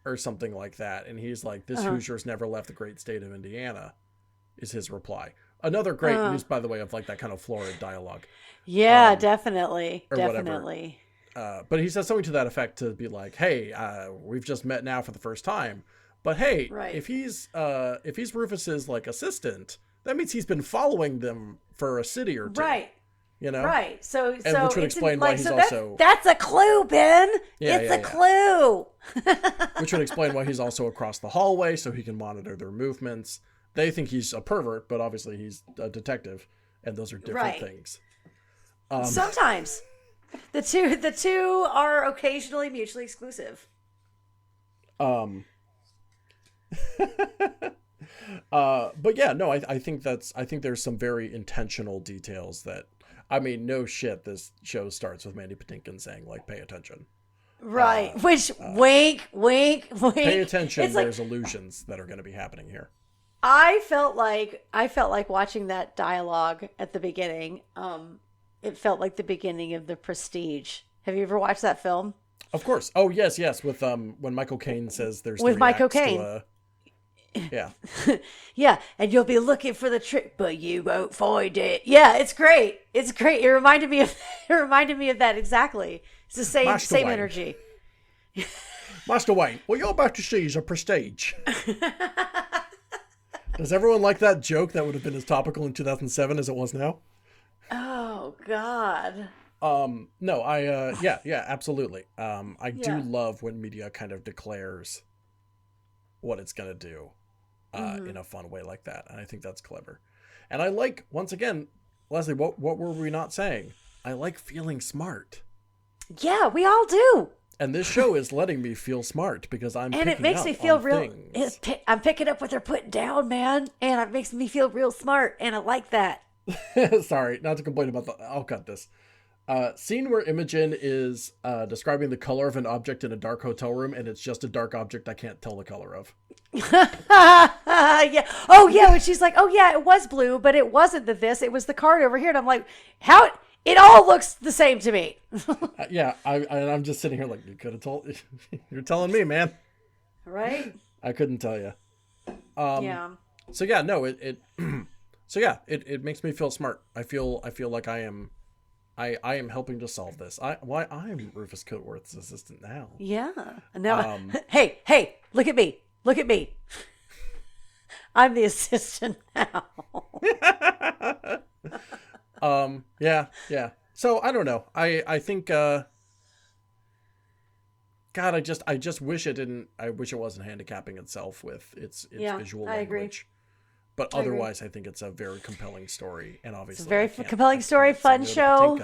Or something like that. And he's like, this Hoosier's never left the great state of Indiana, is his reply. Another great use, by the way, of that kind of florid dialogue. Yeah, definitely. Definitely. But he says something to that effect to be like, hey, we've just met now for the first time. But hey, if he's Rufus's assistant, that means he's been following them for a city or two. Right. Right. So which would explain why he's also... That's a clue, Ben. It's a clue. Which would explain why he's also across the hallway so he can monitor their movements. They think he's a pervert, but obviously he's a detective, and those are different things. Sometimes the two are occasionally mutually exclusive. But yeah, no, I think there's some very intentional details that, no shit, this show starts with Mandy Patinkin saying, pay attention. Right. Which, wink. Pay attention, there's illusions that are going to be happening here. I felt like watching that dialogue at the beginning. It felt like the beginning of The Prestige. Have you ever watched that film? Of course. Oh, yes. With when Michael Caine says there's with Michael Caine. Yeah. Yeah, and you'll be looking for the trick, but you won't find it. Yeah, it's great. It's great. It reminded me of that exactly. It's the same energy. Master Wayne, what you're about to see is a prestige. Does everyone like that joke that would have been as topical in 2007 as it was now? Oh God. No, yeah, absolutely. I do love when media kind of declares what it's going to do. In a fun way like that. And I think that's clever. And I like, once again, Lesley, what were we not saying? I like feeling smart. Yeah, we all do. And this show is letting me feel smart because I'm and picking it makes up me feel on real. things. I'm picking up what they're putting down, man, and it makes me feel real smart, and I like that. Sorry, not to complain about that. I'll cut this. Scene where Imogen is describing the color of an object in a dark hotel room, and it's just a dark object I can't tell the color of. Yeah. Oh, yeah. When she's like, "Oh, yeah, it was blue, but it wasn't this. It was the card over here." And I'm like, "How? It all looks the same to me." Yeah. I'm just sitting here like, you could have told. You're telling me, man. Right. I couldn't tell you. Yeah. So yeah, no. It makes me feel smart. I feel like I am helping to solve this. I'm Rufus Coatworth's assistant now. Yeah. Now, hey, look at me. Look at me. I'm the assistant now. Yeah. So I don't know. I think God, I just wish it didn't. I wish it wasn't handicapping itself with its visual language. Agree. But otherwise, I think it's a very compelling story, and obviously, it's a very compelling story, fun show.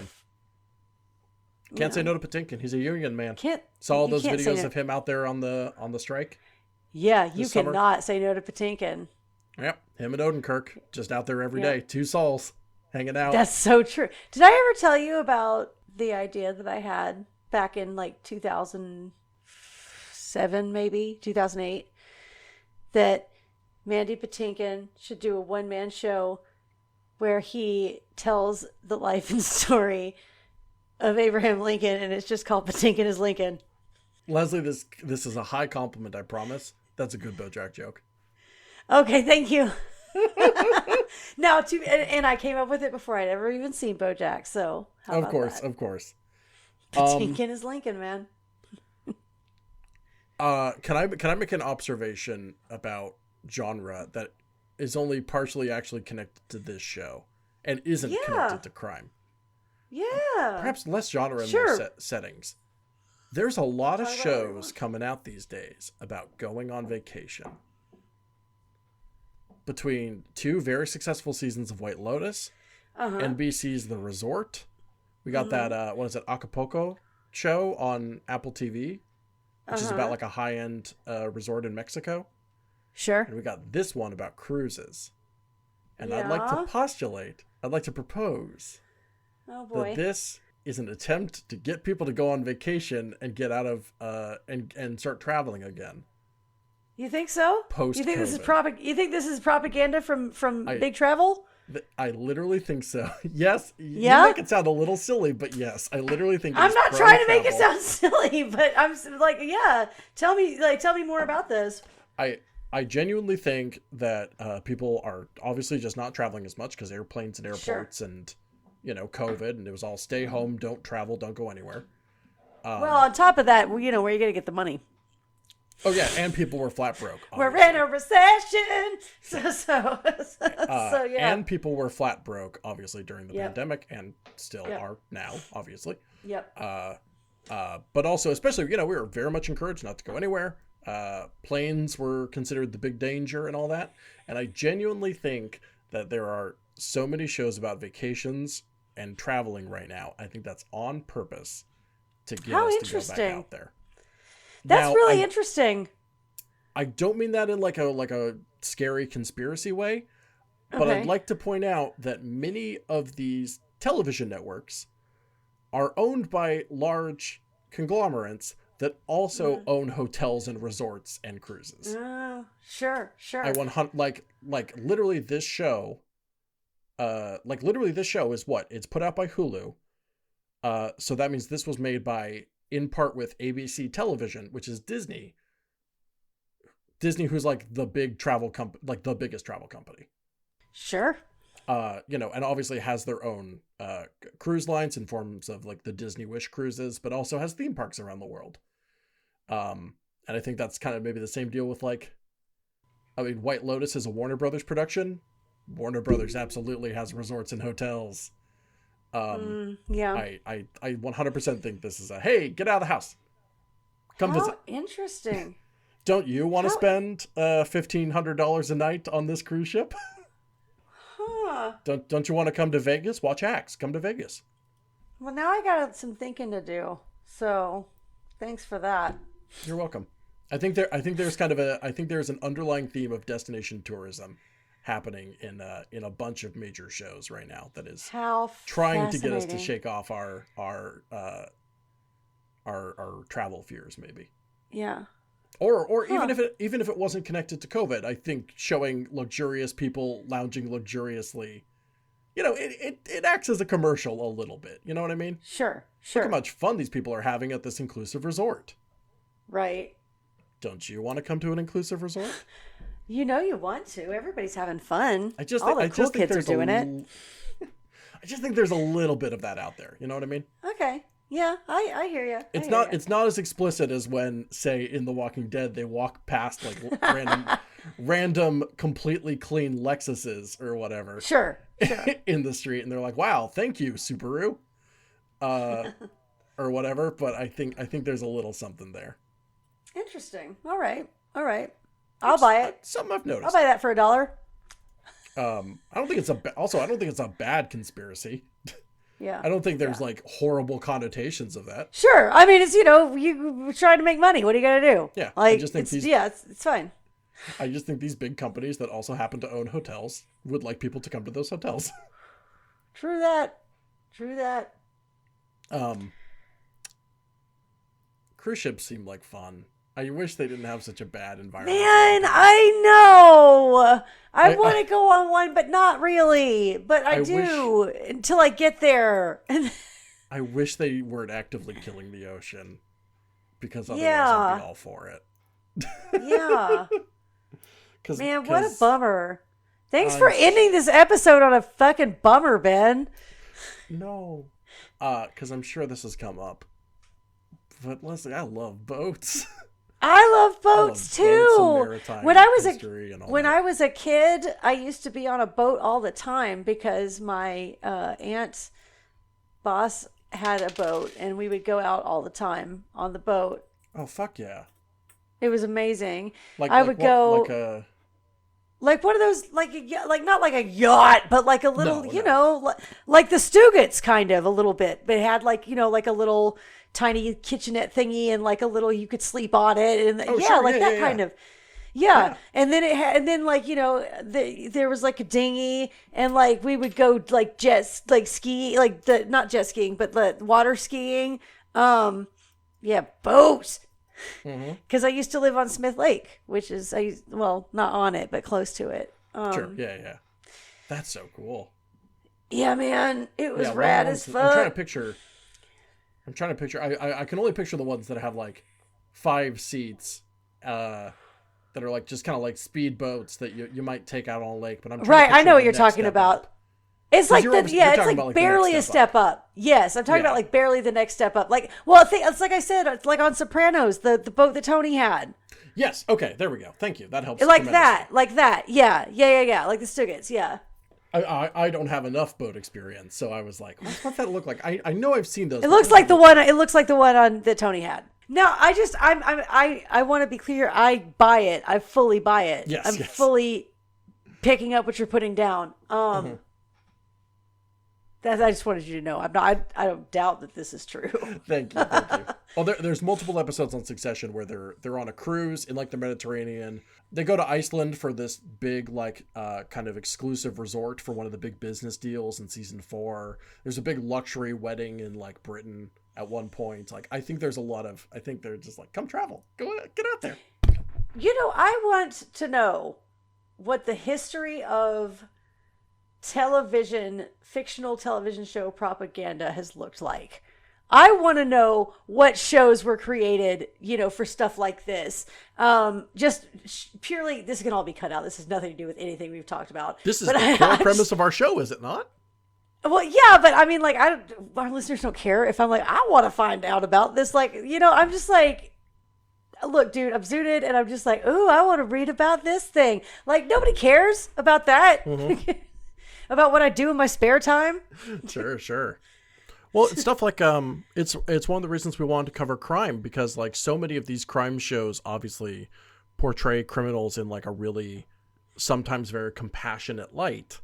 Can't say no to Patinkin. He's a union man. Saw all those videos of him out there on the strike. Yeah, you cannot say no to Patinkin. Yep, him and Odenkirk just out there every day. Two souls hanging out. That's so true. Did I ever tell you about the idea that I had back in 2007, maybe 2008, that Mandy Patinkin should do a one-man show where he tells the life and story of Abraham Lincoln, and it's just called Patinkin is Lincoln. Lesley, this is a high compliment, I promise. That's a good BoJack joke. Okay, thank you. Now, and I came up with it before I'd ever even seen BoJack. So, how Of about course, that? of course. Patinkin is Lincoln, man. Can I make an observation about genre that is only partially actually connected to this show and isn't Yeah. connected to crime? Yeah. Perhaps less genre and Sure. more settings. There's a lot of Talk about what you shows want. coming out these days about going on vacation. Between two very successful seasons of White Lotus, NBC's The Resort. We got that, what is it, Acapulco show on Apple TV, which is about like a high-end resort in Mexico. Sure. And we got this one about cruises. And Yeah. I'd like to propose Oh boy. that this is an attempt to get people to go on vacation and get out of and start traveling again. You think so? Post-COVID. You think this is propaganda from Big Travel? I literally think so. Yes. Yeah? You make it sound a little silly, but yes, I literally think I'm it's not trying to make it pro-travel. sound silly, but I'm like, yeah. Tell me more about this. I genuinely think that people are obviously just not traveling as much because airplanes and airports and, COVID, and it was all stay home, don't travel, don't go anywhere. Well, on top of that, where are you going to get the money? Oh yeah, and people were flat broke. We're obviously. in a recession. So yeah. And people were flat broke, obviously, during the Yep. pandemic, and still Yep. are now, obviously. Yep. But also, especially, we were very much encouraged not to go anywhere. Planes were considered the big danger and all that. And I genuinely think that there are so many shows about vacations and traveling right now. I think that's on purpose to get How us to go interesting. back out there. That's Now, really interesting. I don't mean that in like a scary conspiracy way, but Okay. I'd like to point out that many of these television networks are owned by large conglomerates that also own hotels and resorts and cruises. Sure. I 100 like literally this show is what? It's put out by Hulu. So that means this was made by, in part, with ABC Television, which is Disney. Disney, who's like the big travel company, like the biggest travel company. Sure. And obviously has their own cruise lines in forms of like the Disney Wish cruises, but also has theme parks around the world. And I think that's kind of maybe the same deal with White Lotus is a Warner Brothers production. Warner Brothers absolutely has resorts and hotels. Yeah. I 100% think this is hey, get out of the house. Come visit. Interesting. Don't you want to spend $1,500 a night on this cruise ship? Huh. Don't you want to come to Vegas? Watch Hacks. Come to Vegas. Well, now I got some thinking to do. So, thanks for that. You're welcome. I think there's an underlying theme of destination tourism happening in a bunch of major shows right now that is How trying to get us to fascinating. shake off our travel fears, maybe. Yeah. Or even if it wasn't connected to COVID, I think showing luxurious people lounging luxuriously, it acts as a commercial a little bit. You know what I mean? Sure. Look how much fun these people are having at this inclusive resort. Right. Don't you want to come to an inclusive resort? You want to. Everybody's having fun. I just All the think cool kids are there's doing it. I just think there's a little bit of that out there. You know what I mean? Okay. Yeah, I hear you. It's not as explicit as when, say, in The Walking Dead, they walk past like random completely clean Lexuses or whatever. Sure. In the street, and they're like, "Wow, thank you, Subaru," or whatever. But I think there's a little something there. Interesting. All right. I'll buy it. Something I've noticed. I'll buy that for $1. I don't think it's a bad conspiracy. Yeah. I don't think there's like horrible connotations of that. Sure. I mean, it's you trying to make money. What are you gonna do? Yeah. Like, I just think it's fine. I just think these big companies that also happen to own hotels would like people to come to those hotels. True that. Cruise ships seem like fun. I wish they didn't have such a bad environment. Man, I know. I want to go on one, but not really. But I do until I get there. I wish they weren't actively killing the ocean, because otherwise Yeah. I'd be all for it. Yeah. Man, what a bummer. Thanks for ending this episode on a fucking bummer, Ben. No. Because I'm sure this has come up. But Lesley, I love boats. I love boats too. When I was a kid, I used to be on a boat all the time because my aunt's boss had a boat, and we would go out all the time on the boat. Oh fuck yeah! It was amazing. Like one of those, like not like a yacht, but like a little, like the Stugatz kind of a little bit. But it had like like a little tiny kitchenette thingy and like a little you could sleep on it and that kind of. Yeah. And then it had, and then like there was like a dinghy, and like we would go like ski, like not jet skiing but the water skiing. Boats. Because I used to live on Smith Lake, which is not on it but close to it. Sure. Yeah. That's so cool. Yeah, man, it was rad as fuck. I'm trying to picture. I can only picture the ones that have like 5 seats. That are like just kind of like speed boats that you might take out on a lake, but I'm trying to I know what you're talking about. It's like it's like barely a step up. Yes, I'm talking about like barely the next step up. Like, well, it's like I said, it's like on Sopranos, the boat that Tony had. Yes. Okay. There we go. Thank you. That helps. Like that. Yeah. Like the Stugatz. Yeah. I don't have enough boat experience, so I was like, what's that look like? I know I've seen those. It looks like the one on that Tony had. No, I want to be clear. I buy it. I fully buy it. Yes, I'm fully picking up what you're putting down. I just wanted you to know. I don't doubt that this is true. Thank you. Well, there's multiple episodes on Succession where they're on a cruise in like the Mediterranean. They go to Iceland for this big like kind of exclusive resort for one of the big business deals in season 4. There's a big luxury wedding in like Britain at one point. Like I think they're just like, come travel, get out there. I want to know what the history of fictional television show propaganda has looked like. I want to know what shows were created, for stuff like this. Just purely, this can all be cut out. This has nothing to do with anything we've talked about. This is the core premise of our show, is it not? Well, yeah, but I mean, like, our listeners don't care if I'm like, I want to find out about this. Like, I'm just like, look, dude, I'm zooted, and I'm just like, ooh, I want to read about this thing. Like, nobody cares about that. About what I do in my spare time. Sure. Well, it's stuff like it's one of the reasons we wanted to cover crime, because like so many of these crime shows obviously portray criminals in like a really sometimes very compassionate light.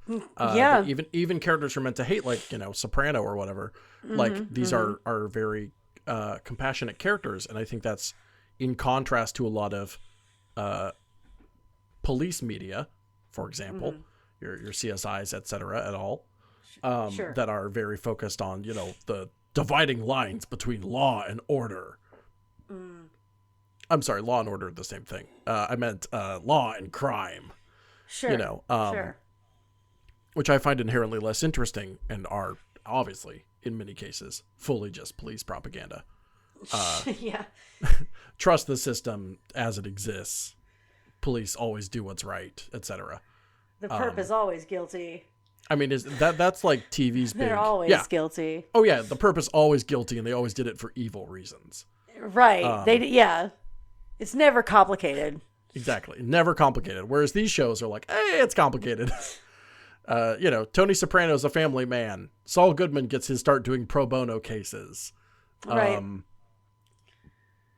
Even characters are meant to hate, like Soprano or whatever. Like these are very compassionate characters, and I think that's in contrast to a lot of police media, for example, your CSIs, etc. at all. That are very focused on, the dividing lines between law and order. I'm sorry, law and order are the same thing. I meant law and crime. Sure. Which I find inherently less interesting and are obviously, in many cases, fully just police propaganda. Yeah. Trust the system as it exists. Police always do what's right, etc. The perp is always guilty. I mean, that's like TV's big... They're always guilty. Oh, yeah. The perp is always guilty, and they always did it for evil reasons. Right. It's never complicated. Exactly. Never complicated. Whereas these shows are like, hey, it's complicated. Tony Soprano's a family man. Saul Goodman gets his start doing pro bono cases. Right.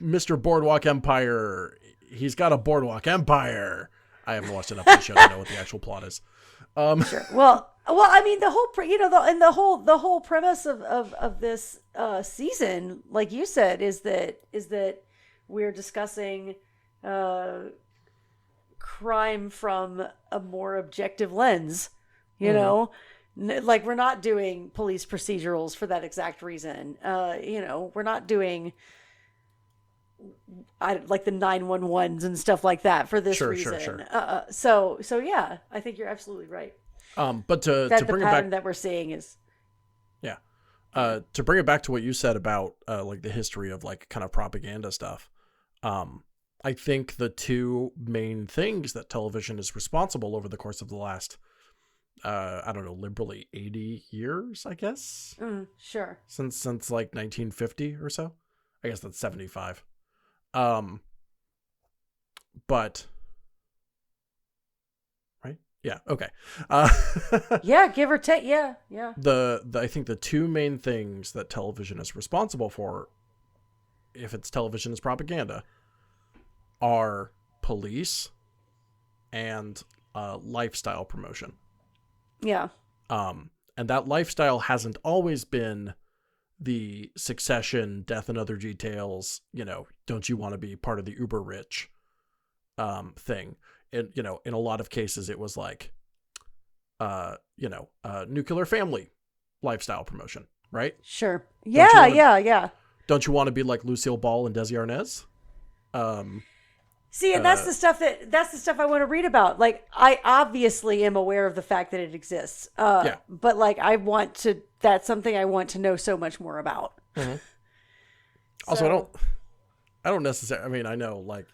Mr. Boardwalk Empire, he's got a Boardwalk Empire. I haven't watched enough of the show to know what the actual plot is. Sure. Well, I mean, the whole the whole premise of this season, like you said, is that we're discussing crime from a more objective lens. Like we're not doing police procedurals for that exact reason. We're not doing like the 911s and stuff like that for this reason. Sure. So yeah, I think you're absolutely right. But to bring it back, that we're seeing is, to bring it back to what you said about like the history of like kind of propaganda stuff. I think the two main things that television is responsible over the course of the last, I don't know, liberally 80 years, I guess. Sure. Since like 1950 or so. I guess that's 75. But right? Yeah, okay. Yeah, give or take. Yeah. I think the two main things that television is responsible for, if it's television as propaganda, are police and lifestyle promotion. Yeah. And that lifestyle hasn't always been the Succession, Death and Other Details, don't you want to be part of the uber rich thing. And, in a lot of cases it was like, nuclear family lifestyle promotion, right? Sure. Yeah. Don't you want to be like Lucille Ball and Desi Arnaz? See, and that's the stuff I want to read about. Like, I obviously am aware of the fact that it exists. But like, that's something I want to know so much more about. Mm-hmm. Also, I don't necessarily, I mean, I know like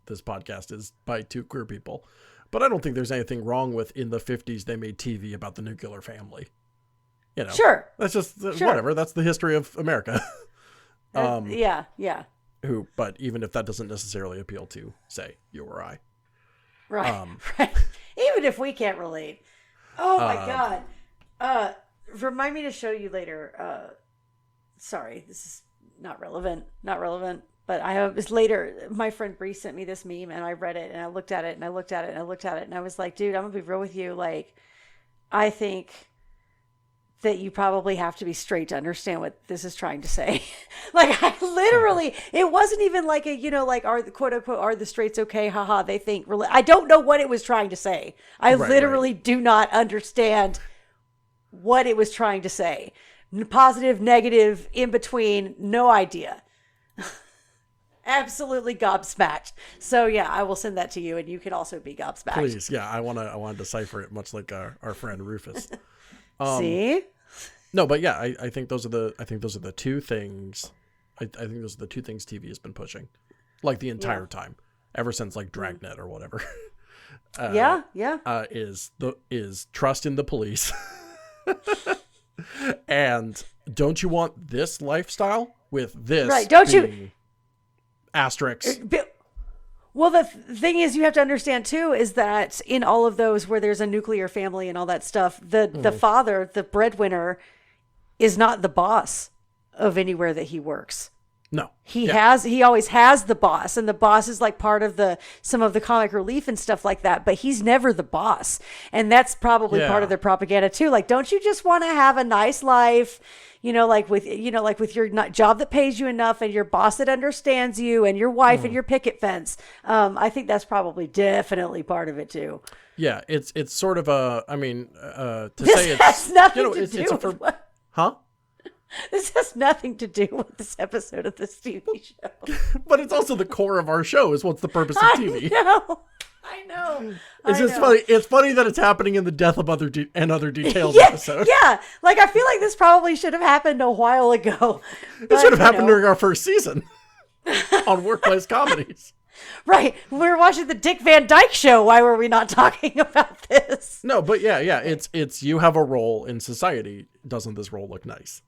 this podcast is by two queer people, but I don't think there's anything wrong with in the 50s they made TV about the nuclear family. Sure. That's just whatever. That's the history of America. Yeah. But even if that doesn't necessarily appeal to, say, you or I. Right. Right. Even if we can't relate. Oh my God. Remind me to show you later. Sorry, this is not relevant. But later, my friend Bree sent me this meme and I read it and I looked at it and I looked at it and I looked at it and I was like, dude, I'm gonna be real with you. Like, I think that you probably have to be straight to understand what this is trying to say. Like, I literally, it wasn't even like are the quote unquote, are the straights okay? Haha, they think, I don't know what it was trying to say. I literally do not understand what it was trying to say. Positive, negative, in between, no idea. Absolutely gobsmacked. So yeah, I will send that to you and you can also be gobsmacked. Please. Yeah. I want to decipher it much like our friend Rufus. See? No, but yeah, I think those are the two things. I think those are the two things TV has been pushing, like the entire time, ever since like Dragnet or whatever. Is trust in the police, and don't you want this lifestyle with this? Right? Don't you? Asterisks. Well, the thing is, you have to understand too, is that in all of those where there's a nuclear family and all that stuff, the father, the breadwinner, is not the boss of anywhere that he works. No, he always has the boss, and the boss is like part of some of the comic relief and stuff like that, but he's never the boss. And that's probably part of their propaganda too. Like, don't you just want to have a nice life? Like with your job that pays you enough and your boss that understands you and your wife and your picket fence. I think that's probably definitely part of it too. Yeah, it's sort of this has nothing to do with what? Huh? This has nothing to do with this episode of this TV show. But it's also the core of our show is what's the purpose of TV. I know. It's just funny. It's funny that it's happening in the Death of Other Details episode. Yeah. Like, I feel like this probably should have happened a while ago. It should have happened during our first season on Workplace Comedies. Right. We were watching the Dick Van Dyke Show. Why were we not talking about this? No, but yeah. It's you have a role in society. Doesn't this role look nice?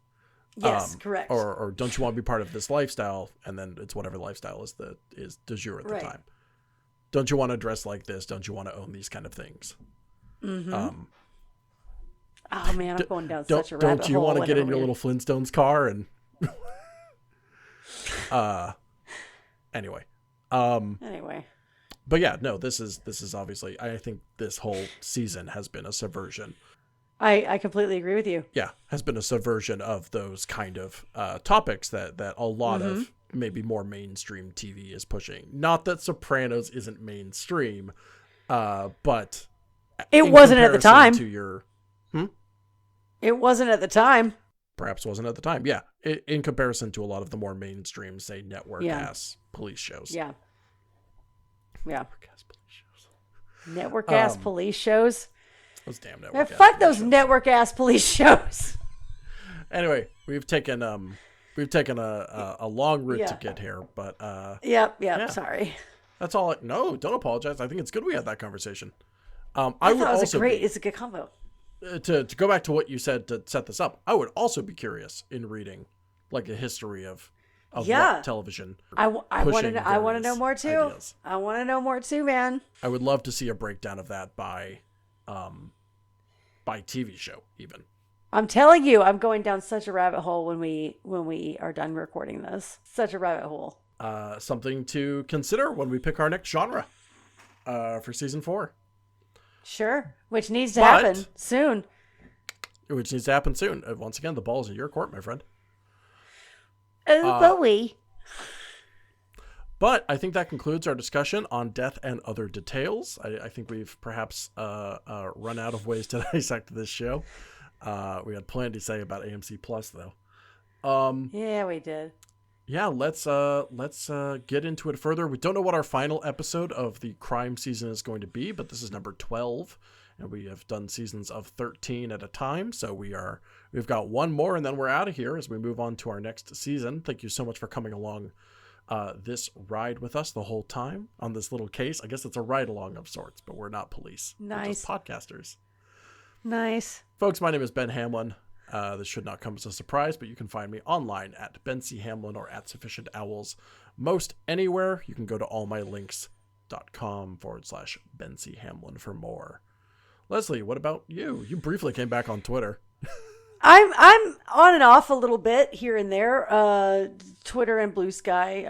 Yes, correct. Or don't you want to be part of this lifestyle? And then it's whatever lifestyle is de jure at the time. Don't you want to dress like this? Don't you want to own these kind of things? Mm-hmm. Oh man, I'm going down such a rabbit hole. Don't you want to get in your little Flintstones car and? Anyway. But yeah, no. This is obviously. I think this whole season has been a subversion. I completely agree with you. Yeah, has been a subversion of those kind of topics that a lot of maybe more mainstream TV is pushing. Not that Sopranos isn't mainstream, but it wasn't at the time. It wasn't at the time. Perhaps wasn't at the time. Yeah, in comparison to a lot of the more mainstream, say, network ass police shows. Yeah. Network ass police shows. Those damn network. Fuck those network ass police shows. Anyway, we've taken we've taken a long route to Yeah. get here, but Yep. yeah. Sorry. That's all. No, don't apologize. I think it's good we had that conversation. I I would thought it was also a great. It's a good combo. to go back to what you said to set this up. I would also be curious in reading like a history of Yeah. what television. I want pushing to. I want to know various more too. ideas. I want to know more too, man. I would love to see a breakdown of that by TV show even. I'm telling you, I'm going down such a rabbit hole when we are done recording this. Such a rabbit hole. Something to consider when we pick our next genre for season 4. Sure, which needs to happen soon. Which needs to happen soon. Once again, the ball's in your court, my friend. Oh, boy. But I think that concludes our discussion on death and other details. I think we've perhaps run out of ways to dissect this show. We had plenty to say about AMC Plus, though. Yeah, we did. Yeah, let's get into it further. We don't know what our final episode of the crime season is going to be, but this is number 12, and we have done seasons of 13 at a time. So we've got one more, and then we're out of here as we move on to our next season. Thank you so much for coming along this ride with us the whole time on this little case. I guess it's a ride along of sorts, but we're not police. Nice. We're just podcasters. Nice. Folks, my name is Ben Hamlin. This should not come as a surprise, but you can find me online at Ben C. Hamlin or at Sufficient Owls. Most anywhere, you can go to allmylinks.com/Ben C. Hamlin for more. Lesley, what about you? You briefly came back on Twitter. I'm on and off a little bit here and there. Twitter and Blue Sky,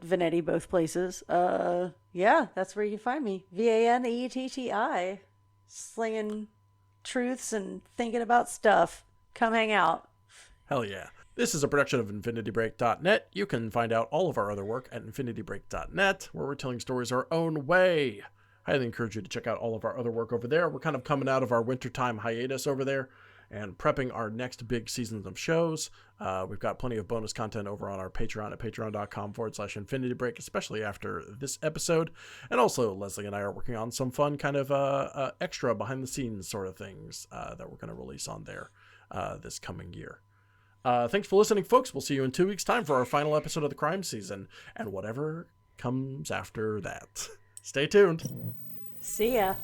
Vanetti, both places. Yeah, that's where you can find me. VANETTI, slinging truths and thinking about stuff. Come hang out. Hell yeah. This is a production of InfinityBreak.net. You can find out all of our other work at InfinityBreak.net, where we're telling stories our own way. I highly encourage you to check out all of our other work over there. We're kind of coming out of our wintertime hiatus over there and prepping our next big seasons of shows. We've got plenty of bonus content over on our Patreon at patreon.com/InfinityBreak, especially after this episode. And also, Lesley and I are working on some fun kind of extra behind-the-scenes sort of things that we're going to release on there this coming year. Thanks for listening, folks. We'll see you in 2 weeks' time for our final episode of the crime season and whatever comes after that. Stay tuned. See ya.